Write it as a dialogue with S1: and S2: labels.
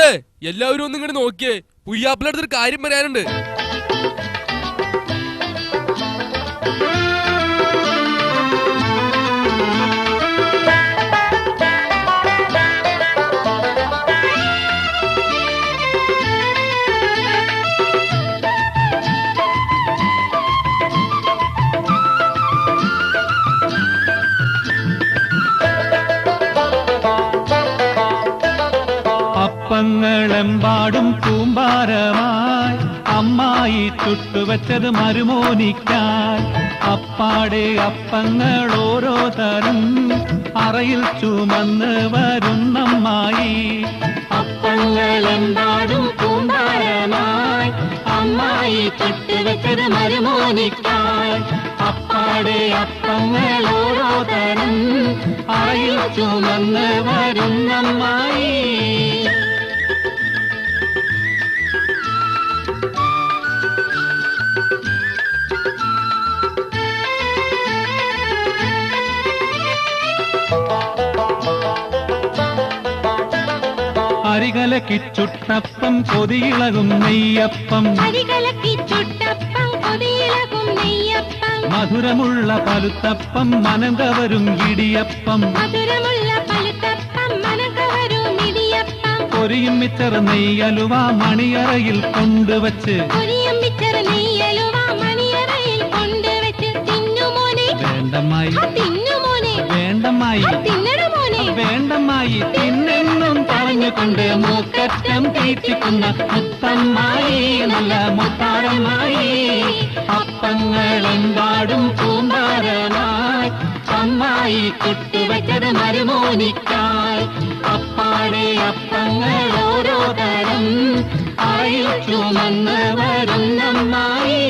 S1: മക്കളെ, എല്ലാവരും ഒന്നും ഇങ്ങോട്ട് നോക്കിയേ. പുയ്യാപ്പിളടുത്തൊരു കാര്യം പറയാനുണ്ട്.
S2: അപ്പങ്ങളെമ്പാടും കൂമ്പാരമായി അമ്മായി ചുട്ടുവച്ചത് മരുമോനിക്കായി. അപ്പാടെ അപ്പങ്ങൾ ഓരോ തരം അറയിൽ ചുമന്ന് വരുന്നമ്മായി.
S3: അപ്പങ്ങളെമ്പാടും കൂമ്പാരമായി അമ്മായി ചുട്ടുവച്ചത് മരുമോനിക്കായി. അപ്പാടെ അപ്പങ്ങൾ ഓരോ തരം അറയിൽ ചുമന്ന് വരുന്നമ്മായി.
S2: അരികലക്കി ചുട്ടപ്പം കൊതിയിളകും നെയ്യപ്പം.
S3: അരികലക്കി ചുട്ടപ്പം കൊതിയിളകും നെയ്യപ്പം.
S2: മധുരമുള്ള പലുത്തപ്പം മനങ്കവരും ഇടിയപ്പം.
S3: മധുരമുള്ള പലുത്തപ്പം മനങ്കവരും ഇടിയപ്പം.
S2: പൊരിയും മിച്ചർ നെയ്യലുവ മണിയറയിൽ കൊണ്ടുവച്ച്.
S3: പൊരിയും മിച്ചർ നെയ്യലുവ മണിയറയിൽ കൊണ്ടുവച്ച്. തിന്നുമോനെ
S2: വേണ്ടമ്മായി,
S3: തിന്നുമോനെ
S2: വേണ്ടമ്മായി,
S3: തിന്നണമോനെ
S2: വേണ്ടമ്മായി തിന്നെന്നും പറഞ്ഞുകൊണ്ട് മൂക്കറ്റം തീറ്റിക്കുന്ന മുത്തമ്മായി, നല്ല മുത്താരമായി. അപ്പങ്ങളെമ്പാടും കൂമ്പാരമായി അമ്മായി ചുട്ടുവച്ചത് മരുമോനിക്കായി. അപ്പാടെ അപ്പങ്ങൾ ഓരോ തരം അറയിൽ ചുമന്ന് വരുന്നമ്മായി.